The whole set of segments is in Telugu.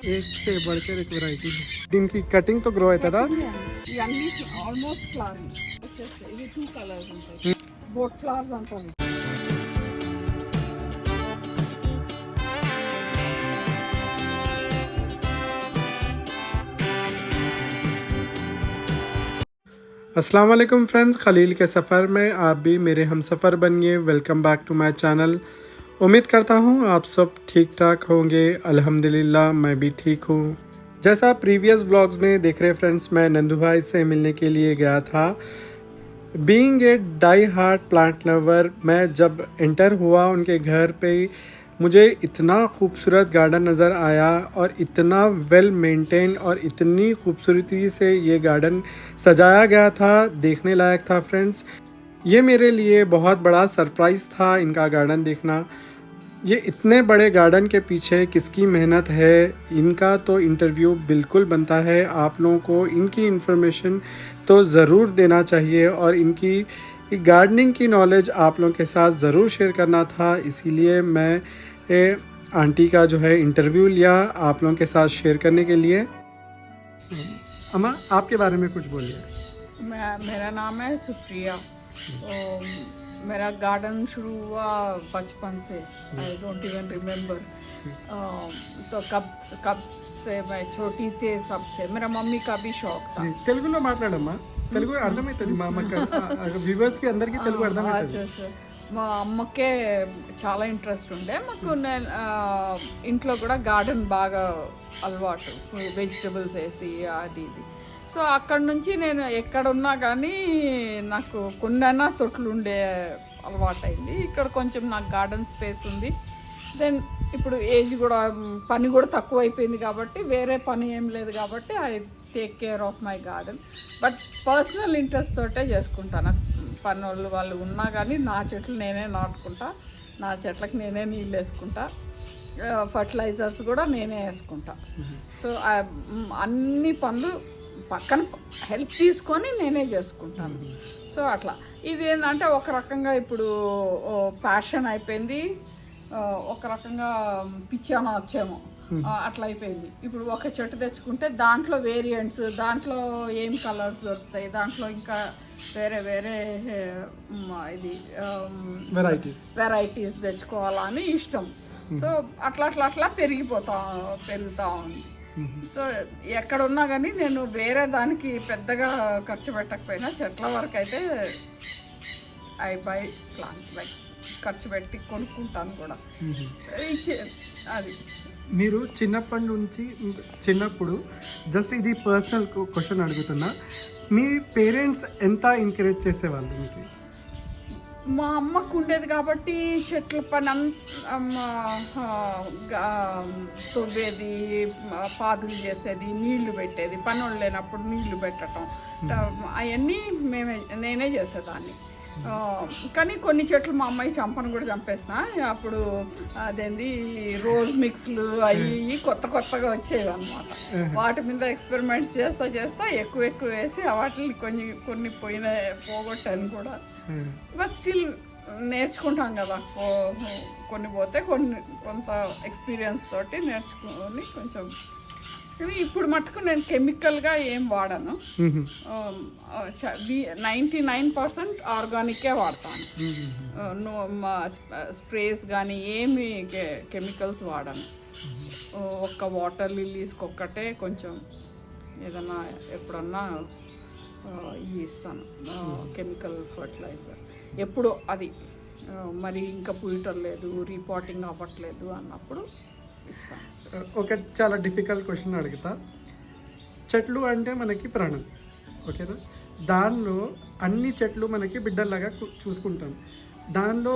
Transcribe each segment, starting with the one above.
एक से बढ़कर एक वैरायटी है। दिन की कटिंग तो ग्रो అవుతుందా? ఇవన్నీ ఆల్మోస్ట్ ఫ్లవరింగ్ వచ్చేస్తాయి. ఇవి 2 కలర్స్ ఉంటాయి. బోట్ ఫ్లవర్స్ అంటారు. अस्सलाम वालेकुम फ्रेंड्स, खलील के सफ़र में आप भी मेरे हम सफ़र बनिए। Welcome back to my channel. उम्मीद करता हूँ आप सब ठीक ठाक होंगे। अल्हम्दुलिल्लाह मैं भी ठीक हूँ। जैसा प्रीवियस व्लॉग्स में देख रहे फ्रेंड्स, मैं नंदू भाई से मिलने के लिए गया था। Being a die hard plant lover, मैं जब एंटर हुआ उनके घर पे मुझे इतना खूबसूरत गार्डन नज़र आया और इतना वेल मेंटेन और इतनी खूबसूरती से ये गार्डन सजाया गया था, देखने लायक था फ्रेंड्स। ये मेरे लिए बहुत बड़ा सरप्राइज़ था इनका गार्डन देखना। ये इतने बड़े गार्डन के पीछे किसकी मेहनत है, इनका तो इंटरव्यू बिल्कुल बनता है। आप लोगों को इनकी इन्फॉर्मेशन तो ज़रूर देना चाहिए और इनकी गार्डनिंग की नॉलेज आप लोगों के साथ ज़रूर शेयर करना था। इसीलिए मैं आंटी का जो है इंटरव्यू लिया आप लोगों के साथ शेयर करने के लिए। अम्मा, आपके बारे में कुछ बोलिए। मेरा नाम है सुप्रिया। तो मेरा गार्डन शुरू हुआ बचपन से, आई डोंट इवन रिमेम्बर। तो कब से मैं छोटी थी सबसे मेरा मम्मी का भी शौक था। తెలుగులో మాట్లాడమ్మా, తెలుగు అర్థమవుతుంది మా అమ్మకి, వ్యూవర్స్ కి అందరికి తెలుగు అర్థమవుతుంది. మా అమ్మకే చాలా ఇంట్రెస్ట్ ఉండే. మాకు ఇంట్లో కూడా గార్డెన్ బాగా అలవాటు, వెజిటబుల్స్ వేసి అది ఇది. సో అక్కడ నుంచి నేను ఎక్కడున్నా కానీ నాకు కొన్నైనా తొట్లు ఉండే అలవాటు అయింది. ఇక్కడ కొంచెం నాకు గార్డెన్ స్పేస్ ఉంది. దెన్ ఇప్పుడు ఏజ్ కూడా, పని కూడా తక్కువ అయిపోయింది కాబట్టి వేరే పని ఏం లేదు కాబట్టి I take care of my garden. But personal interest తోటే చేసుకుంటాను. పనులు వాళ్ళు ఉన్నా కానీ నా చెట్లు నేనే నాటుకుంటా, నా చెట్లకు నేనే నీళ్ళు వేసుకుంటా, ఫర్టిలైజర్స్ కూడా నేనే వేసుకుంటా. సో అన్ని పనులు పక్కన హెల్ప్ తీసుకొని నేనే చేసుకుంటాను. సో అట్లా ఇది ఏంటంటే ఒక రకంగా ఇప్పుడు ప్యాషన్ అయిపోయింది, ఒక రకంగా పిచ్చాన వచ్చేమో అట్లా అయిపోయింది. ఇప్పుడు ఒక చెట్టు తెచ్చుకుంటే దాంట్లో వేరియంట్స్, దాంట్లో ఏం కలర్స్ దొరుకుతాయి, దాంట్లో ఇంకా వేరే వేరే ఇది వెరైటీస్ తెచ్చుకోవాలని ఇష్టం. సో అట్లా పెరుగుతూ ఉంది. సో ఎక్కడున్నా కానీ నేను వేరే దానికి పెద్దగా ఖర్చు పెట్టకపోయినా చెట్ల వరకు అయితే ఐ బై ప్లాంట్, లైక్ ఖర్చు పెట్టి కొనుక్కుంటాను కూడా. అది మీరు చిన్నప్పుడు జస్ట్ ఇది పర్సనల్ క్వశ్చన్ అడుగుతున్నా, మీ పేరెంట్స్ ఎంత ఎంకరేజ్ చేసేవాళ్ళు మీకు? మా అమ్మకు ఉండేది కాబట్టి చెట్ల పని తవ్వేది, పాదులు చేసేది, నీళ్లు పెట్టేది, పనులు లేనప్పుడు నీళ్లు పెట్టడం, అవన్నీ నేనే చేసేదాన్ని. కానీ కొన్ని చెట్లు మా అమ్మాయి చంపను కూడా చంపేసిన. అప్పుడు అదేంది రోజ్ మిక్స్లు అవి కొత్తగా వచ్చేవి అనమాట. వాటి మీద ఎక్స్పెరిమెంట్స్ చేస్తా ఎక్కువ వేసి వాటిని కొన్ని పోగొట్టాను కూడా. బట్ స్టిల్ నేర్చుకుంటాం కదా, కొన్ని పోతే కొంత ఎక్స్పీరియన్స్ తోటి నేర్చుకొని కొంచెం. ఇప్పుడు మటుకు నేను కెమికల్గా ఏం వాడను, 99% ఆర్గానికే వాడతాను. స్ప్రేస్ కానీ ఏమి కెమికల్స్ వాడను. ఒక్క వాటర్ లిల్లీస్కి ఒక్కటే కొంచెం ఏదన్నా ఎప్పుడన్నా ఇస్తాను కెమికల్ ఫర్టిలైజర్. ఎప్పుడు అది మరి ఇంకా పూయటం లేదు, రీపాటింగ్ అవ్వట్లేదు అన్నప్పుడు ఇస్తాను. ఒక చాలా డిఫికల్ట్ క్వశ్చన్ అడుగుతా. చెట్లు అంటే మనకి ప్రాణం, ఓకేనా? దానిలో అన్ని చెట్లు మనకి బిడ్డలాగా చూసుకుంటాం. దానిలో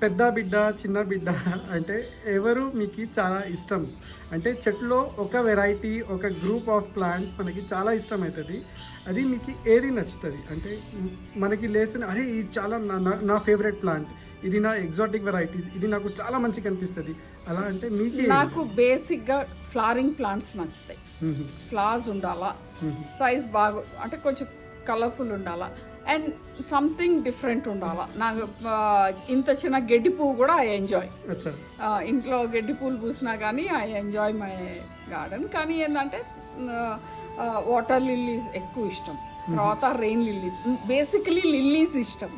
పెద్ద బిడ్డ, చిన్న బిడ్డ అంటే ఎవరు మీకు చాలా ఇష్టం? అంటే చెట్లో ఒక వెరైటీ, ఒక గ్రూప్ ఆఫ్ ప్లాంట్స్ మనకి చాలా ఇష్టం అవుతుంది. అది మీకు ఏది నచ్చుతుంది? అంటే మనకి లేసిన అరే ఇది చాలా నా ఫేవరెట్ ప్లాంట్, ఇది నా ఎగ్జాటిక్ వెరైటీస్, ఇది నాకు చాలా మంచిగా అనిపిస్తుంది అలా. అంటే మీకు? నాకు బేసిక్గా ఫ్లవరింగ్ ప్లాంట్స్ నచ్చుతాయి. ఫ్లవర్స్ ఉండాలా, సైజ్ బాగా, అంటే కొంచెం కలర్ఫుల్ ఉండాలా. అండ్ సంథింగ్ డిఫరెంట్ ఉండాలి నాకు. ఇంత చిన్న గడ్డి పువ్వు కూడా ఐ ఎంజాయ్. ఇంట్లో గడ్డి పూలు పూసినా కానీ ఐ ఎంజాయ్ మై గార్డెన్. కానీ ఏంటంటే వాటర్ లిల్లీస్ ఎక్కువ ఇష్టం, తర్వాత రెయిన్ లిల్లీస్. బేసికలీ లిల్లీస్ ఇష్టం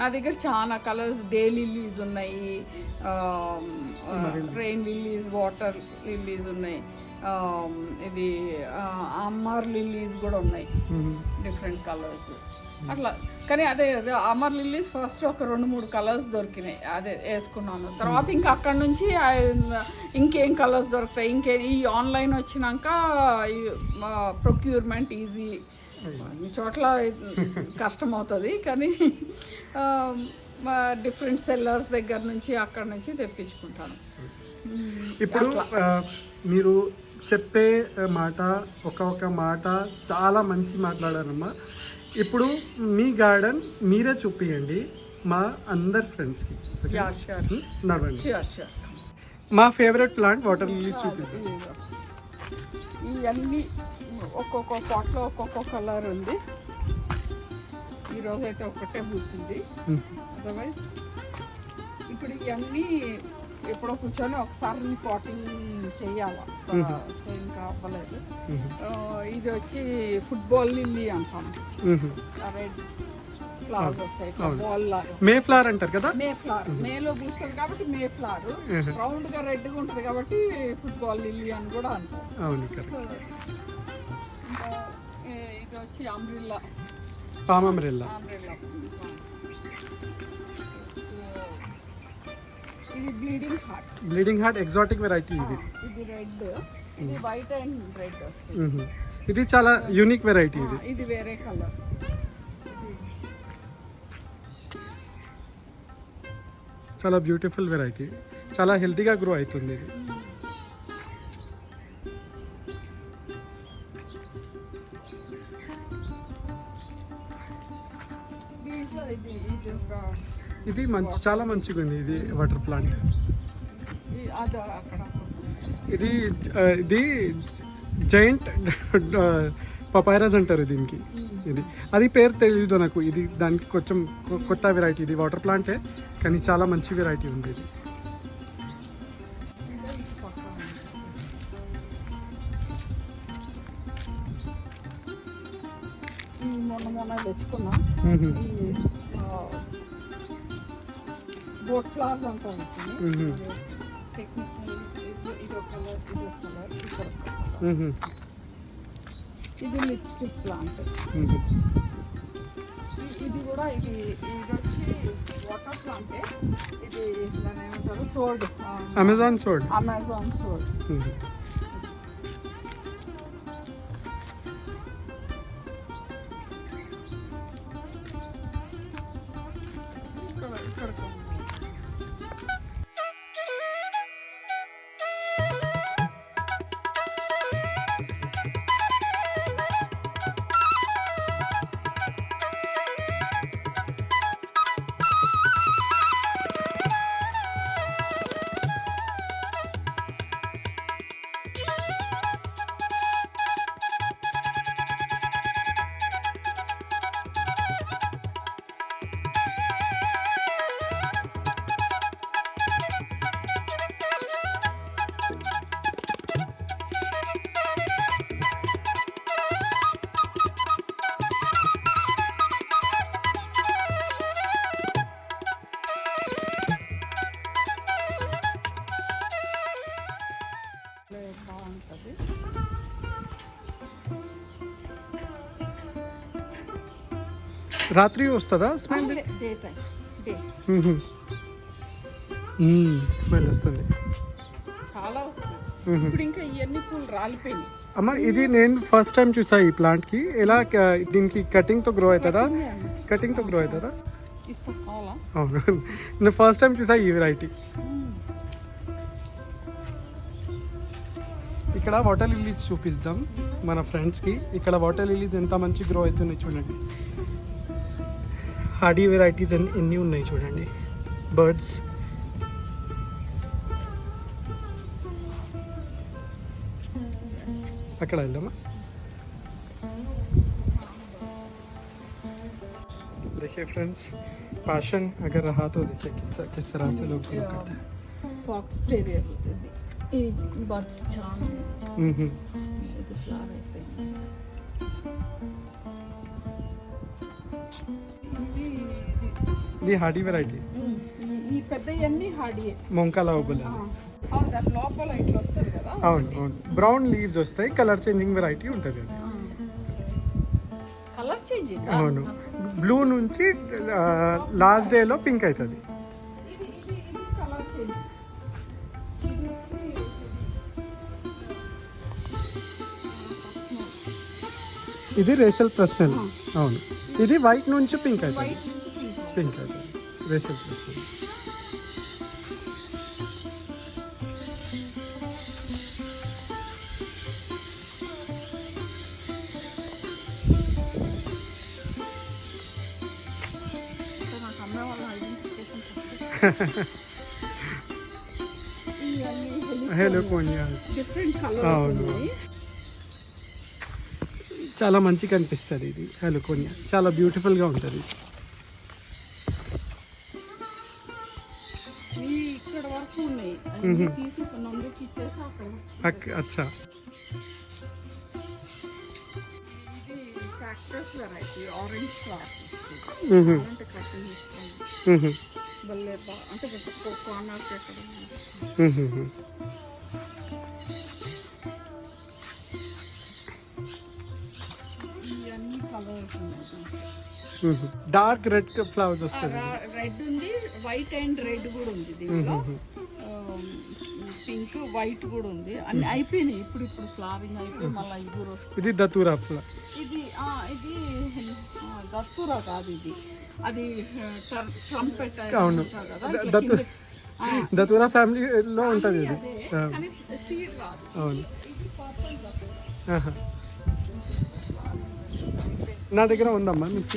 నా దగ్గర. చాలా కలర్స్, డే లిల్లీస్ ఉన్నాయి, రెయిన్ లిల్లీస్, వాటర్ లిల్లీస్ ఉన్నాయి, ఇది అమర్ లిల్లీస్ కూడా ఉన్నాయి, డిఫరెంట్ కలర్స్ అట్లా. కానీ అదే అమర్ లిల్లీస్ ఫస్ట్ ఒక 2-3 కలర్స్ దొరికినాయి, అదే వేసుకున్నాను. తర్వాత ఇంకా అక్కడ నుంచి ఇంకేం కలర్స్ దొరుకుతాయి, ఈ ఆన్లైన్ వచ్చినాక ప్రొక్యూర్మెంట్ ఈజీ. అన్ని చోట్ల కష్టం అవుతుంది, కానీ డిఫరెంట్ సెల్లర్స్ దగ్గర నుంచి అక్కడ నుంచి తెప్పించుకుంటాను. ఇప్పుడు మీరు చెప్పే మాట ఒక మాట చాలా మంచి మాట్లాడారమ్మా. ఇప్పుడు మీ గార్డెన్ మీరే చూపియండి మా అందరి ఫ్రెండ్స్కి. నడవండి. మా ఫేవరెట్ ప్లాంట్ వాటర్ లిల్లీ చూపిస్తాను. ఇవన్నీ ఒక్కొక్క పాట్లో ఒక్కొక్క కలర్ ఉంది. ఈరోజు అయితే ఒక్కటే పూసింది. అదర్వైజ్ ఇప్పుడు ఇవన్నీ ఎప్పుడో కూర్చొని ఒకసారి పాటింగ్ చెయ్యాలా, సో ఇంకా అవ్వలేదు. ఇది వచ్చి ఫుట్బాల్ లిల్లీ అంటాం. రెడ్ ఫ్లవర్స్ వస్తాయి, బాల్ లాగా. మే ఫ్లవర్ అంటారు కదా. మే ఫ్లవర్ మేలో పూస్తుంది కాబట్టి మే ఫ్లవర్. రౌండ్ గా రెడ్ గా ఉంటుంది కాబట్టి ఫుట్బాల్ లిల్లీ అని కూడా అంటాం. సో ఇంకా ఇది వచ్చి అంబ్రిల్లా, పామ్ అంబ్రిల్లా. ఇది బ్లీడింగ్ హార్ట్ ఎగ్జాటిక్ వెరైటీ. ఇది రెడ్, ఇది వైట్ అండ్ రెడ్ వస్తుంది. ఇది చాలా యూనిక్ వెరైటీ. ఇది వేరే కలర్. చాలా బ్యూటిఫుల్ వెరైటీ, చాలా హెల్తీగా గ్రో అవుతుంది ఇది. ఇది చాలా మంచిగా ఉంది. ఇది వాటర్ ప్లాంట్. ఇది జైంట్ పపైరస్ అంటారు దీనికి. ఇది అది పేరు తెలియదు నాకు. ఇది దానికి కొంచెం కొత్త వెరైటీ. ఇది వాటర్ ప్లాంటే కానీ చాలా మంచి వెరైటీ ఉంది ఇది. మొన్న తెచ్చుకున్నా బోట్ ఫ్లవర్స్ అంటారు. ఇది లిప్స్టిక్ ప్లాంట్. ఇది కూడా ఇది వచ్చి వాటర్ ప్లాంటే. ఇది ఏమంటారు, సోర్డ్, అమెజాన్ సోర్డ్. బాగుంటుంది. రాత్రి వస్తుందా smell? Day time, day smell వస్తుంది, చాలా వస్తుంది. ఇప్పుడు ఇంకా ఇవన్నీ పూలు రాలిపోయినాయి. అమ్మ ఇది నేను ఫస్ట్ టైం చూసా ఈ ప్లాంట్ కి. ఎలా దీనికి కటింగ్ తో గ్రో అవుతుందా? కటింగ్ తో గ్రో అవుతుందా? అవును, నేను ఫస్ట్ టైం చూసా ఈ వెరైటీ. ఇక్కడ వాటర్ లిలీస్ చూపిద్దాం మన ఫ్రెండ్స్కి. ఇక్కడ వాటర్ లిలీస్ ఎంత మంచి గ్రో అవుతున్నాయి చూడండి. హార్డీ వెరైటీస్ ఎన్ని ఉన్నాయి చూడండి. బర్డ్స్, అక్కడ వెళ్దామా? देखिए फ्रेंड्स, पैशन अगर रहा तो देखिए किस तरह से लोग ग्रो करते हैं। ఫాక్స్ టెరియర్ ఈ బర్డ్స్ చాలా ఇది ఫ్లవర్ అయిపోయింది. ఇది హార్డీ వెరైటీ, ఈ పెద్దవన్నీ హార్డీయే. మొంకా లవబుల్. దాని లోపల ఇట్లా వస్తుంది కదా. అవును అవును, బ్రౌన్ లీవ్స్ వస్తాయి, కలర్ చేంజింగ్ వెరైటీ ఉంటుంది అది. Colour changing. అవును, బ్లూ నుంచి లాస్ట్ డేలో పింక్ అవుతుంది. ఇది ఇది ఇది కలర్ చేంజ్. ఇది వచ్చి ఇది రేషల్ ప్రశ్నల్. అవును, ఇది వైట్ నుంచి పింక్ అవుతుంది. వైట్ నుంచి పింక్. పింక్ అవుతుంది రేషల్ ప్రశ్నల్. నాకు అమ్మే వాళ్ళ ఐడెంటిఫికేషన్ హెలికోనియా డిఫరెంట్ కలర్స్ అవును. ఉన్నాయి. చాలా మంచిగా అనిపిస్తుంది ఇది హెలికోనియా, చాలా బ్యూటిఫుల్గా ఉంటుంది. ఇవి ఇక్కడ వరకు ఉన్నాయి. అన్ని తీసి నందుకి ఇచ్చేసి అక్కడ. అచ్చా, ఇది క్యాక్టస్ వెరైటీ, ఆరెంజ్ ఫ్లవర్స్ వస్తుంది. మ్మ్. అంటే కటింగ్ ఇస్తాం మ్మ్. భలే అంటే కార్నర్ పెట్టడం. మ్మ్. ఇవన్నీ కలర్స్ ఉన్నాయి. డార్క్ రెడ్ ఫ్లవర్స్ వస్తుంది. రెడ్ ఉంది, వైట్ అండ్ రెడ్ కూడా ఉంది దీంట్లో. పింక్ వైట్ కూడా ఉంది. అన్ని అయిపోయినాయి. ఇప్పుడు ఫ్లవరింగ్ అయిపోయి మళ్ళీ ఇగురు వస్తుంది. ఇది దతూరా ఫ్లవర్. ఇది ఇది దత్తూరా కాదు, ఇది అది ట్రంపెట్. అవును, దతూరా ఫ్యామిలీలో ఉంటుంది ఇది. సీడ్ రాదు. అవును, ఇది పర్పుల్ దత్తూరా. ఆహా. నా దగ్గర ఉందమ్మా మిర్చి.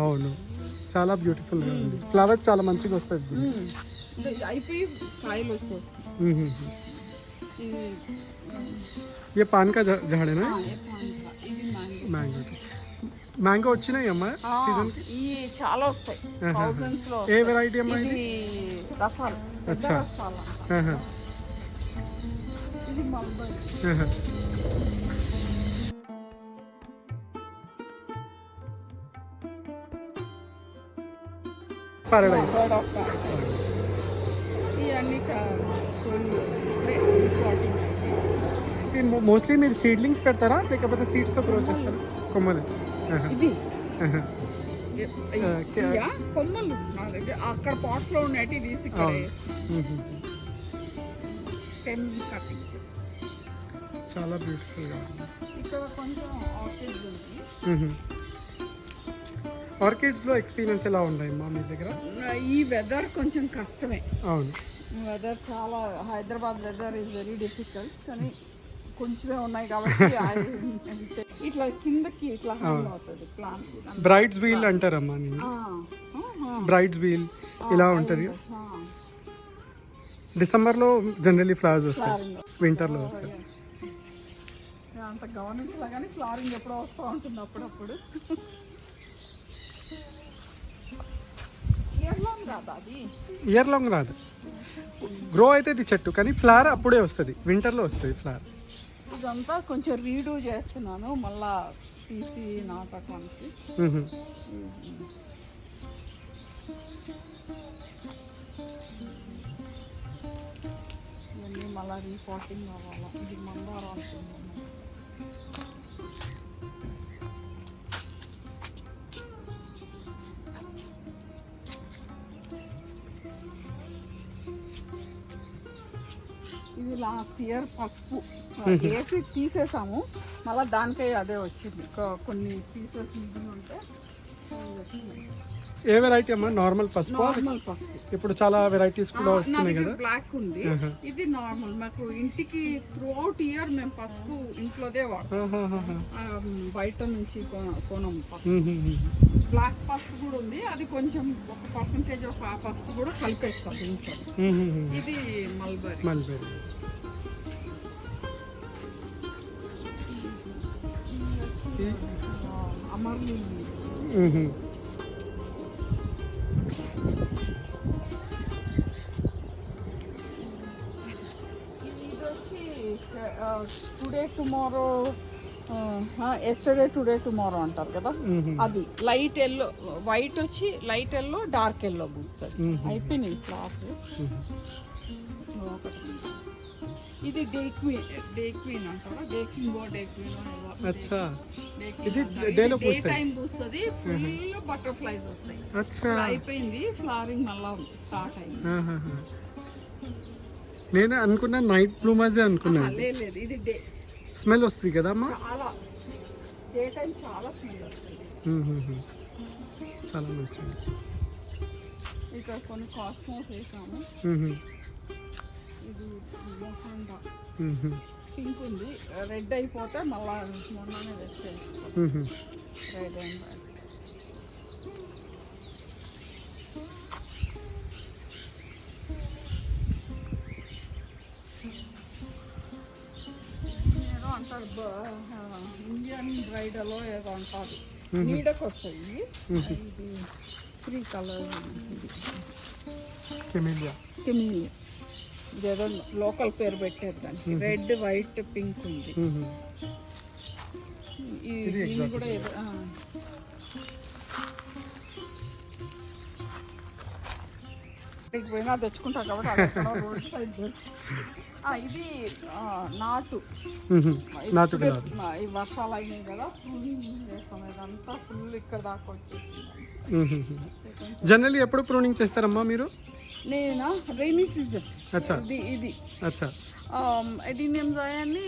అవును, చాలా బ్యూటిఫుల్గా ఉంది. ఫ్లవర్స్ చాలా మంచిగా వస్తుంది. ఇది అయిపోయి కాయలు వచ్చేస్తాయి. ये पान का झाड़ है ना? ఇది మ్యాంగో. మ్యాంగో మ్యాంగో వచ్చినాయి అమ్మా సీజన్ కి? ఈ చాలా వస్తాయి, థౌజండ్స్ లో. ఏ వెరైటీ అమ్మా ఇది? ఇది రసాలు. అచ్చా. రసాలు అంట. ఆహా. ఇది మల్బరీ. ఆహా. పారడైజ్. Bird of paradise. ఇవన్నీ మోస్ట్లీ మీరు సీడ్లింగ్స్ పెడతారా లేకపోతే సీడ్స్ తో గ్రో చేస్తారా? కొమ్మలు. ఆహా. ఇది ఆహా. ఇయ్యా కొమ్మలు నా దగ్గర. అక్కడ పాట్స్ లో ఉన్నట్టు తీసి ఇక్కడ మ్మ్. Stem cuttings. చాలా బ్యూటిఫుల్గా ఉంది. ఇక్కడ కొంచెం ఆర్కిడ్స్ ఉంది. ఆర్కిడ్స్లో ఎక్స్పీరియన్స్ ఎలా ఉన్నాయమ్మా మీ దగ్గర? ఈ వెదర్ కొంచెం కష్టమే. అవును, వెదర్ చాలా, Hyderabad weather is very difficult. కానీ కొంచెమే ఉన్నాయి కాబట్టి ఇట్లా కిందకి ఇట్లా హ్యాంగ్ అవుతుంది ప్లాంట్. Brides wheel అంటారమ్మా. నేను బ్రైడ్స్ వీల్ ఇలా ఉంటుంది. డిసెంబర్లో జనరలీ ఫ్లవర్స్ వస్తాయి, వింటర్లో వస్తాయి. అంత గమనించలే కానీ ఫ్లవరింగ్ ఎప్పుడో వస్తూ ఉంటుంది అప్పుడప్పుడు. ఇయర్ లాంగ్ రాదా అది? ఇయర్ లాంగ్ రాదు, గ్రో అవుతుంది చెట్టు, కానీ ఫ్లవర్ అప్పుడే వస్తుంది, వింటర్లో వస్తుంది ఫ్లవర్. ఇదంతా కొంచెం రీడూ చేస్తున్నాను మళ్ళా తీసి నాటకానికి. ఇవన్నీ మళ్ళీ రీపాటింగ్ అవ్వాలి. ఇది మందారం అనుకున్నాను. ఇది లాస్ట్ ఇయర్ పసుపు వేసి తీసేసాము, మళ్ళీ దానికై అదే వచ్చింది. కొన్ని పీసెస్ మిగిలి ఉంటే వచ్చినాయి. ఏ వెరైటీ అమ్మా? నార్మల్ పసుపు? నార్మల్ పసుపు. ఇప్పుడు చాలా వెరైటీస్ కూడా వస్తున్నాయి కదా. బ్లాక్ ఉంది, ఇది నార్మల్. మాకు ఇంటికి త్రూ అవుట్ ఇయర్ మేము పసుపు ఇంట్లోదే వాడతాం, బయట నుంచి కొనం పసుపు. బ్లాక్ పసుపు కూడా ఉంది, అది కొంచెం ఒక పర్సంటేజ్ ఆఫ్ ఆ పసుపు కూడా కలిపేస్తాం ఇంట్లో. ఇది మల్బరీ. మల్బరీ. అమర్లీ. Today tomorrow, yesterday today tomorrow అంటారు కదా, అది లైట్ ఎల్లో, వైట్ వచ్చి లైట్ ఎల్లో డార్క్ ఎల్లో పూస్తుంది. అయిపోయినాయి ఫ్లవర్స్. ఇది డే క్వీన్ అంటారా, డే కింగ్ డే క్వీన్. అచ్చా, ఇది డే టైం పూస్తుంది. ఫుల్ బటర్ఫ్లైస్ వస్తాయి. అచ్చా, అయిపోయింది ఫ్లవరింగ్, మళ్ళా స్టార్ట్ అయింది. నేను అనుకున్నా నైట్ బ్లూమర్స్ అనుకున్నాను. లేదు, ఇది డే. స్మెల్ వస్తుంది కదా అమ్మా? చాలా డే టైం చాలా స్మెల్ వస్తుంది. చాలా మంచిది. ఇక్కడ కొన్ని కాస్మోస్ వేసాము. ఇది మొహండా పింక్ ఉంది, రెడ్ అయిపోతే మళ్ళా మొన్ననే రెడ్ చేసుకోవాలి. Red and white. ఏదో అంటారు, ఇండియన్ బ్రైడలో ఏదో అంటారు, నీడకు వస్తాయి. ఇది 3 కలర్స్. కెమిలియా. ఇదేదో లోకల్ పేరు పెట్టారు దానికి. రెడ్ వైట్ పింక్ ఉంది. ఇది కూడా ఏదో పోయినా తెచ్చుకుంటా కాబట్టి అది ఎక్కడో రోడ్ సైడ్ దొరుకుతుంది. ఇది నాటు. ఈ వర్షాలు అయినాయి కదా, ప్రూనింగ్ చేస్తాం. ఇదంతా ఫుల్ ఇక్కడ దాకా వచ్చేసింది. జనరల్లీ ఎప్పుడు ప్రూనింగ్ చేస్తారమ్మా మీరు? నేనా, రైనీ సీజన్. అచ్చా, ఇది అచ్చా. ఎడీనియమ్స్ అయ్యాన్ని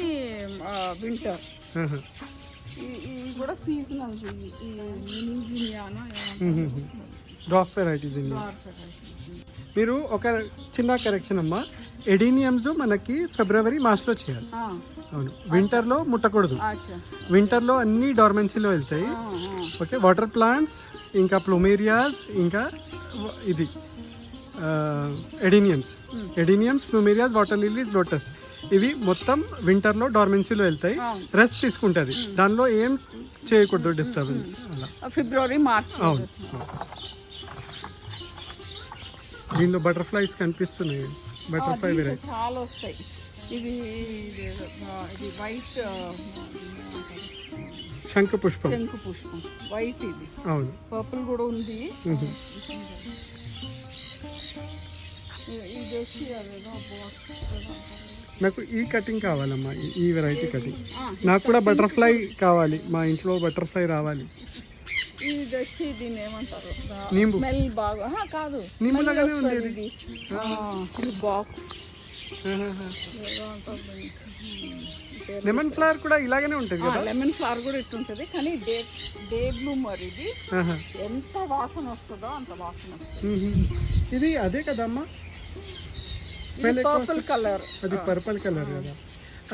వింటర్. ఇవి కూడా సీజనల్స్. Dwarf varieties. మీరు ఒక చిన్న కరెక్షన్ అమ్మా, ఎడీనియమ్స్ మనకి ఫిబ్రవరి మార్చ్లో చేయాలి. అవును, వింటర్లో ముట్టకూడదు. వింటర్లో అన్ని డార్మెన్సీలో వెళ్తాయి. ఓకే, వాటర్ ప్లాంట్స్, ఇంకా ప్లూమేరియాస్, ఇంకా ఇది ఎడీనియమ్స్, ప్లూమేరియాస్, వాటర్ లిలీస్, లోటస్, ఇవి మొత్తం వింటర్లో డార్మెన్సీలో వెళ్తాయి. రెస్ట్ తీసుకుంటుంది, దానిలో ఏం చేయకూడదు డిస్టర్బెన్స్. అలా ఫిబ్రవరి మార్చ్. అవును, దీనిలో బటర్ఫ్లైస్ కనిపిస్తున్నాయి. బటర్ఫ్లై వెరైటీ చాలా వస్తాయి. ఇది వైట్ శంఖ పుష్పం. వైట్. ఇది అవును, పర్పుల్ కూడా ఉంది. ఇది వచ్చి అదేదో నాకు ఈ కటింగ్ కావాలమ్మా, ఈ వెరైటీ కటింగ్. నాకు కూడా బటర్ఫ్లై కావాలి, మా ఇంట్లో బటర్ఫ్లై రావాలి. ఇది వచ్చి దీన్ని ఏమంటారు, నింబు. స్మెల్ బాగా కాదు, నింబు లాగానే ఉంది ఇది బాక్స్. లెమన్ ఫ్లవర్ కూడా ఇలాగనే ఉంటుంది కదా? లెమన్ ఫ్లవర్ కూడా ఇట్టుంటది, కానీ డే బ్లూమర్. ఇది ఎంత వాసన వస్తుందో అంత వాసన వస్తుంది. ఇది అదే కదమ్మా, పర్పుల్ కలర్. అది పర్పుల్ కలర్ కదా,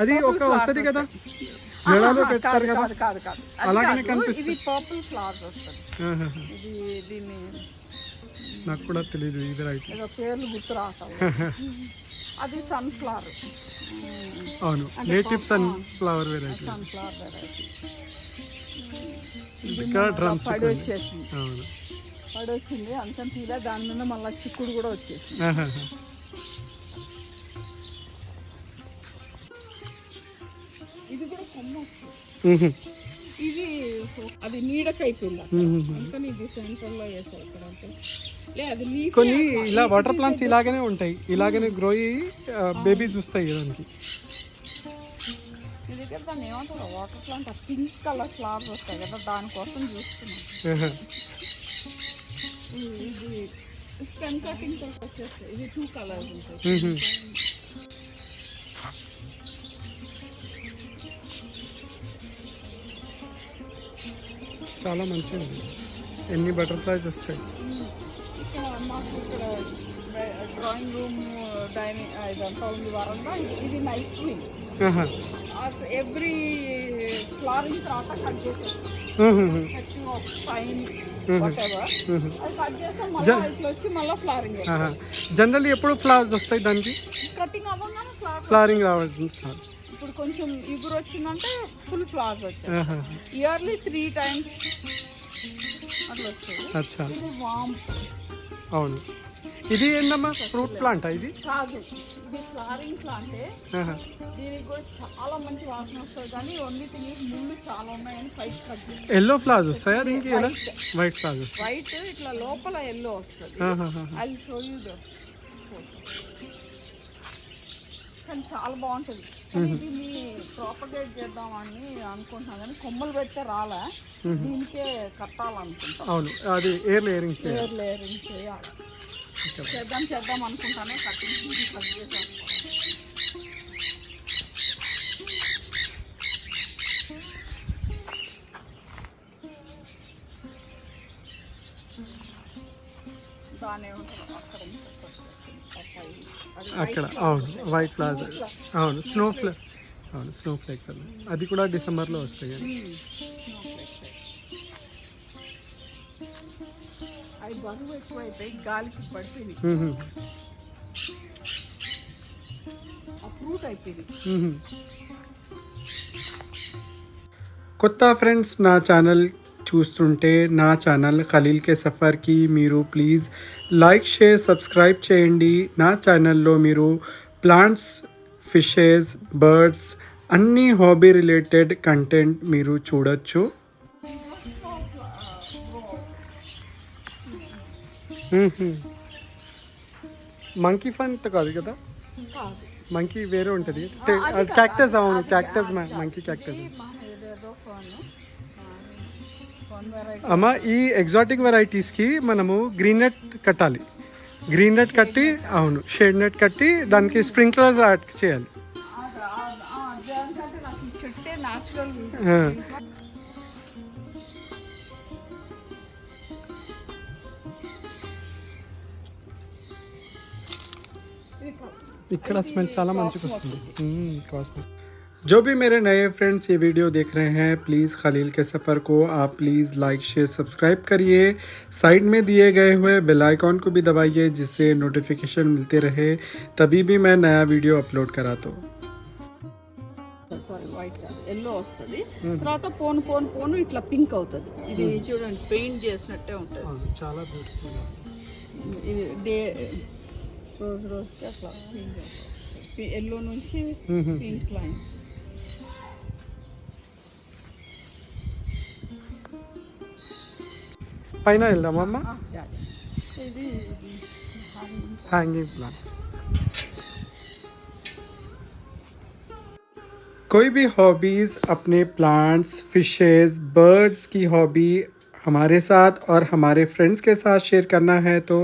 అది ఒక వస్తుంది కదా మెడలో పెడతారు కదా, అలాగనే కనిపిస్తుంది. ఇది పర్పుల్ ఫ్లవర్స్ వస్తుంది. ఇది దీన్ని నాకు కూడా తెలియదు ఈ వెరైటీ, ఏదో పేర్లు గుర్తు రావాలి. అది సన్ ఫ్లవర్. అవును, native sun flower variety. Sunflower variety. ఇక్కడ డ్రమ్స్ పడి వచ్చేసింది. అవును, పడి వచ్చింది అంతం తీరా, దాని మీద మళ్ళీ చిక్కుడు కూడా వచ్చేసింది. ఇది కూడా కొమ్మ వస్తుంది. ఇది అది నీడకైపోయింది, అందుకని ఇది సెంటర్లో వేసారు. ఇక్కడ అంటే లేదు, కొన్ని ఇలా వాటర్ ప్లాంట్స్ ఇలాగనే ఉంటాయి, ఇలాగనే గ్రో అయ్యి బేబీస్ వస్తాయి దానికి. మీ దగ్గర దాన్ని ఏమంటారు, water plant, pink colour flowers వస్తాయి కదా, దానికోసం చూస్తున్నాం. ఇది స్టెమ్ కటింగ్ తో వచ్చేస్తాయి. ఇది 2 కలర్స్ ఉంటాయి. చాలా మంచిది, ఎన్ని బటర్ఫ్లైస్ వస్తాయి. ఇక్కడ మాకు ఇక్కడ డ్రాయింగ్ రూమ్, డైనింగ్ ఇదంతా ఉంది వరండా. ఇది నైట్ క్వీన్. ఎవ్రీ ఫ్లవరింగ్ తర్వాత కట్ చేసేస్తాం. జనరల్లీ ఎప్పుడు ఫ్లవర్స్ వస్తాయి దానికి? కటింగ్ అవ్వగానే ఫ్లవరింగ్ రావాలి. ఇప్పుడు కొంచెం ఇగురు వచ్చిందంటే ఫుల్ ఫ్లవర్స్ వచ్చాయి. ఇయర్లీ 3 times అట్లా వచ్చాయి. ఇది వామ్. అవును. ఇది ఏందమ్మా, ఫ్రూట్ ప్లాంట్ ఇది? కాదు, ఇది ఫ్లవరింగ్ ప్లాంటే. ఆహా. దీనికి కూడా చాలా మంచి వాసన వస్తుంది, కానీ ఓన్లీ థింగ్ ముళ్ళు చాలా ఉన్నాయని పైకి కట్ చేయాలి. ఎల్లో ఫ్లవర్స్ వస్తాయా దీనికి? ఎలా? White flowers. వైట్ ఇట్లా లోపల ఎల్లో వస్తుంది. ఐ షో యూ ద కానీ చాలా బాగుంటుంది. దీన్ని ప్రాపగేట్ చేద్దామని అనుకుంటున్నాను, కానీ కొమ్మలు పెడితే రాలే, దీనికే కట్టాలనుకుంటాం. అవును, అది ఎయిర్ లేయరింగ్ చేయాలి. ఎయిర్ లేయరింగ్ చేయాలి. చేద్దాం అనుకుంటానే కటింగ్ కట్ చేద్దాం. దాని అక్కడ అవును, వైట్ ఫ్లవర్స్. అవును, స్నో ఫ్లేక్స్. అవును, స్నో ఫ్లేక్స్ అన్న అది కూడా డిసెంబర్లో వస్తాయి. అవి బరువు ఎక్కువైపోయి గాలికి పడిపోయింది, అప్రూట్ అయిపోయింది. కొత్త ఫ్రెండ్స్ నా ఛానల్ చూస్తుంటే నా ఛానల్ ఖలీల్ కే సఫర్కి మీరు ప్లీజ్ లైక్, షేర్, సబ్స్క్రైబ్ చేయండి. నా ఛానల్లో మీరు ప్లాంట్స్, ఫిషెస్, బర్డ్స్ అన్ని హాబీ రిలేటెడ్ కంటెంట్ మీరు చూడొచ్చు. మంకీ ఫంట్ కాదు కదా, మంకీ వేరే ఉంటుంది. క్యాక్టస్. అవును, క్యాక్టస్, మంకీ క్యాక్టస్. అమ్మ, ఈ ఎగ్జాటిక్ వెరైటీస్కి మనము గ్రీన్ నెట్ కట్టాలి. గ్రీన్ నెట్ కట్టి, అవును, షేడ్ నెట్ కట్టి దానికి స్ప్రింక్లర్స్ యాడ్ చేయాలి. ఇక్కడ స్మెల్ చాలా మంచిగా వస్తుంది. కాస్మెటిక్. जो भी मेरे नए फ्रेंड्स ये वीडियो देख रहे हैं, प्लीज़ खलील के सफ़र को आप प्लीज़ लाइक, शेयर, सब्सक्राइब करिए. साइड में दिए गए हुए बेल आइकॉन को भी दबाइए, जिससे नोटिफिकेशन मिलते रहे तभी भी मैं नया वीडियो अपलोड करा तो. సారీ, వైట్ కాదు, ఎల్లో వస్తుంది. తర్వాత పోను పోను పోను ఇట్లా పింక్ అవుతుంది. ఇది చూడండి, పెయింట్ చేసినట్టే ఉంటుంది. చాలా బ్యూటిఫుల్. ఇది డే రోజుకి అట్లా చేంజ్ అవుతుంది. ఎల్లో నుంచి పింక్ లైన్స్. పైన వెళ్దామమ్మా. ఇది हैंगिंग प्लांट. कोई भी हॉबीज़, अपने प्लांट्स, फिशेस, बर्ड्स की हॉबी हमारे साथ और हमारे फ्रेंड्स के साथ शेयर करना है तो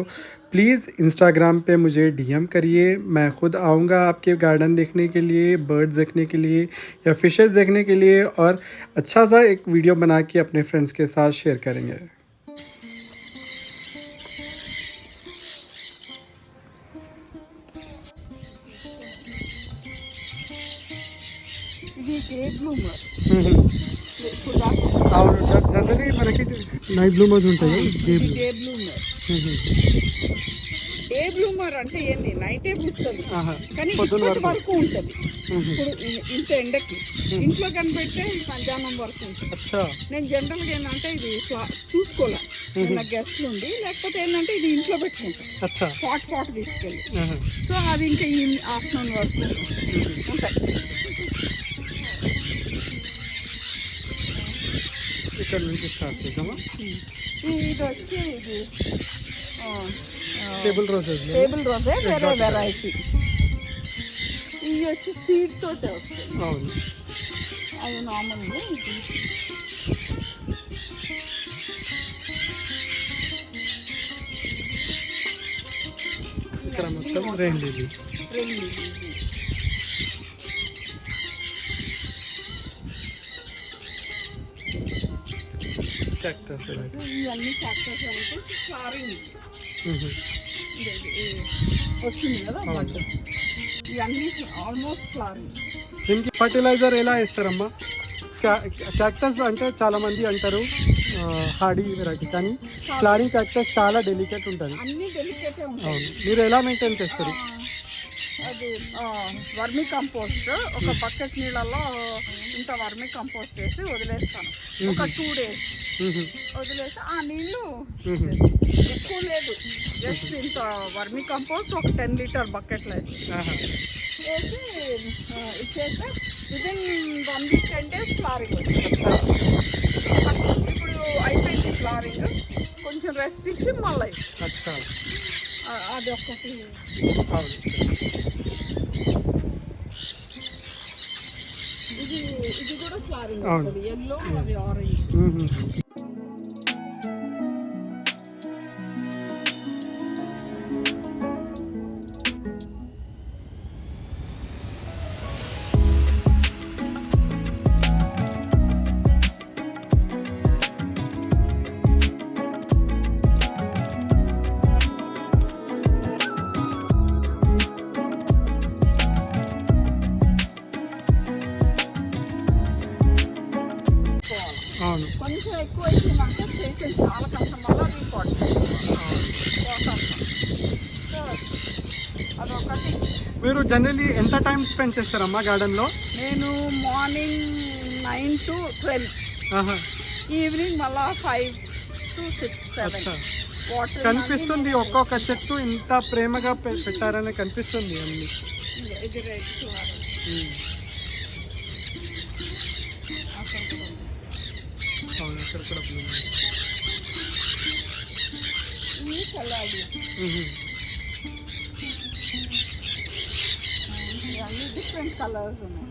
प्लीज़ इंस्टाग्राम पे मुझे डीएम करिए. मैं ख़ुद आऊँगा आपके गार्डन देखने के लिए, बर्ड्स देखने के लिए या फिशेस देखने के लिए, और अच्छा सा एक वीडियो बना के अपने फ्रेंड्स के साथ शेयर करेंगे. ఇది డే బ్లూమర్. అవును, జనరలీ మనకి నైట్ బ్లూమర్స్ ఉంటాయి. Day bloomer. డే బ్లూమర్ అంటే ఏంటి, నైటే పూస్తుంది కానీ ఇప్పటి వరకు ఉంటుంది. ఇప్పుడు ఇంత ఎండకి ఇంట్లో కనిపెడితే మధ్యాహ్నం వరకు ఉంటుంది. నేను జనరల్గా ఏంటంటే ఇది చూసుకోలే, నా గెస్ట్లు ఉండి, లేకపోతే ఏంటంటే ఇది ఇంట్లో పెట్టుకుంటాను పాట్ తీసుకెళ్ళి. సో అది ఇంకా ఈ ఆఫ్టర్నూన్ వరకు ఉంటాయి. ఇక్కడ నుంచి స్టార్ట్ చేద్దామా? ఇది వచ్చి ఇది టేబుల్ రోజే వేరే వెరైటీ. ఇవి వచ్చి సీడ్ తోటే వస్తాయి. అవును, అది నార్మల్గా. ఇక్కడ మొత్తం రెండు క్యాక్టస్. ఇవన్నీ క్యాక్టస్ వెరైటీస్. ఫ్లవరింగ్ వచ్చింది కదా, ఇవన్నీ ఆల్మోస్ట్ ఫ్లవరింగ్. దీనికి ఫర్టిలైజర్ ఎలా వేస్తారమ్మా? క్యాక్టస్ అంటే చాలా మంది అంటారు హార్డీ వెరైటీ, కానీ ఫ్లవరింగ్ క్యాక్టస్ చాలా డెలికేట్ ఉంటుంది. అన్ని డెలికేటే ఉంటాయి. అవును, మీరు ఎలా మెయింటైన్ చేస్తారు? అది వర్మీ కంపోస్ట్ ఒక బకెట్ నీళ్ళల్లో ఇంత వర్మీ కంపోస్ట్ వేసి వదిలేస్తాను. ఒక 2 days వదిలేసి ఆ నీళ్ళు ఎక్కువ లేదు, జస్ట్ ఇంత వర్మి కంపోస్ట్ ఒక 10 లీటర్ బకెట్లో వేసి ఆహా. ఇచ్చేస్తే విదిన్ 1 వీక్ 10 డేస్ ఫ్లారింగ్ వచ్చింది. ఇప్పుడు అయిపోయింది ఫ్లారింగ్, కొంచెం రెస్ట్ ఇచ్చి మళ్ళీ అచ్చా. అది ఒక్కటి. అవును. ఇది కూడా ఫ్లారింగ్ అవును. వస్తుంది, ఎల్లో అది ఆరెంజ్. మ్మ్. అవును. కొంచెం ఎక్కువ అయిపోయిందంటే చేయటం చాలా కష్టం, మళ్ళీ రీపాట్ అదొకటి. మీరు జనరలీ ఎంత టైం స్పెండ్ చేస్తారమ్మా గార్డెన్లో? నేను మార్నింగ్ 9 to 12, ఆహా. ఈవినింగ్ మళ్ళా 5 to 6, 7 అచ్చా. వాటర్ కనిపిస్తుంది ఒక్కొక్క చెట్టు ఇంత ప్రేమగా పెట్టారని కనిపిస్తుంది అన్ని. ఇది రెడ్ ఫ్లవర్. అవును, ఇక్కడ కూడా blue ఉంది. ఇది కలాడి, మ్మ్. ఇవన్నీ డిఫరెంట్ కలర్స్ ఉన్నాయి.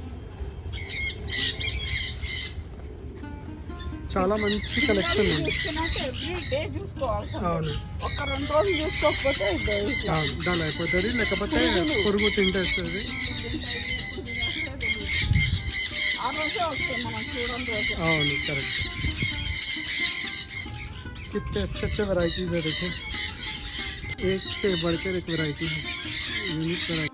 చాలా మంచి కలెక్షన్ ఉంది. చూసుకున్నట్టు ఎవ్రీ డే చూసుకోవాలి. అవును. ఒక 2 రోజులు చూసుకోకపోతే అవును, దాని అయిపోతుంది, లేకపోతే పురుగు తింటేస్తుంది. ఆ రోజే వస్తాయి మనం చూడని రోజు. అవును, करेक्ट. कितने अच्छे अच्छे वैरायटीज है, देखो एक से बढ़कर एक वैरायटी है, यूनिक वैरायटी.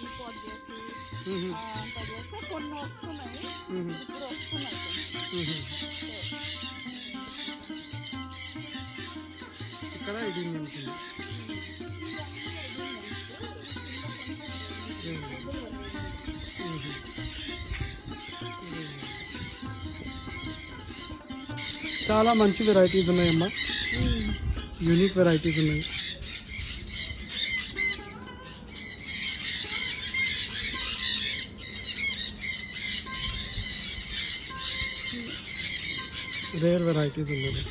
రిపోర్ట్ చేసి అంత చేస్తే కొన్ని వస్తున్నాయి, ఇప్పుడు వస్తున్నాయి కొన్ని. ఇక్కడ ఇది ఉంటుంది. చాలా మంచి వెరైటీస్ ఉన్నాయమ్మా, యూనిక్ వెరైటీస్ ఉన్నాయి. రేర్ వెరైటీస్ ఉన్నాయి,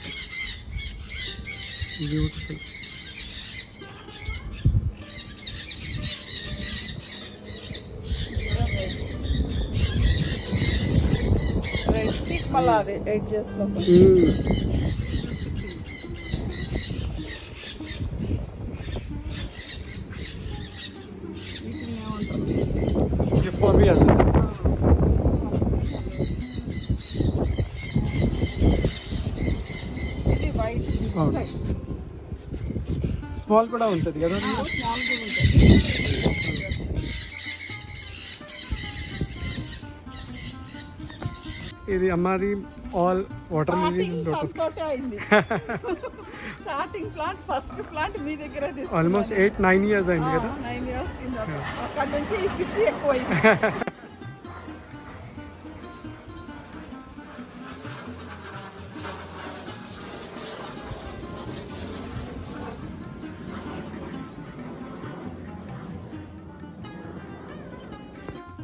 బ్యూటిఫుల్. రెడ్ స్టిక్ మళ్ళీ అది ఎడ్జెస్ లో వీటిని ఏమంటారు? గిఫ్ట్ भी आता है. ఇది వైట్ అవును. సైజ్, స్మాల్ కూడా ఉంటుంది కదా. స్మాల్ గా ఉంటుంది. ఇది అమ్మాది all water lilies starting first తోటే అయింది. స్టార్టింగ్ ప్లాంట్, ఫస్ట్ ప్లాంట్ మీ దగ్గర ఆల్మోస్ట్ 8-9 ఇయర్స్ అయింది కదా. 9 years కింద. అక్కడ నుంచి ఈ పిచ్చి ఎక్కువైంది.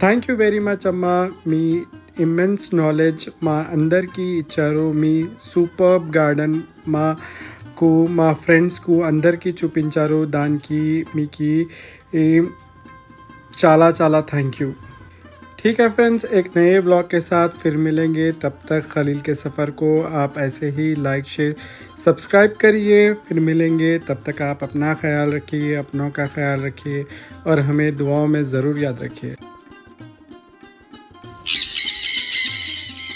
థ్యాంక్ యూ వెరీ మచ్ అమ్మా, మీ ఇమ్మెన్స్ నాలెడ్జ్ మా అందరికీ ఇచ్చారు. మీ సూపర్బ్ గార్డెన్ మాకు, మా ఫ్రెండ్స్కు అందరికీ చూపించారు. దానికి మీకు చాలా చాలా థ్యాంక్ యూ. ठीक है फ्रेंड्स, एक नए ब्लॉग के साथ फिर मिलेंगे. तब तक खलील के सफ़र को आप ऐसे ही लाइक शेयर सब्सक्राइब करिए. फिर मिलेंगे, तब तक आप अपना ख्याल रखिए, अपनों का ख्याल रखिए और हमें दुआओं में ज़रूर याद रखिए.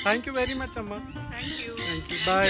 थैंक यू वेरी मच अम्मा. Thank you. Thank you. Bye.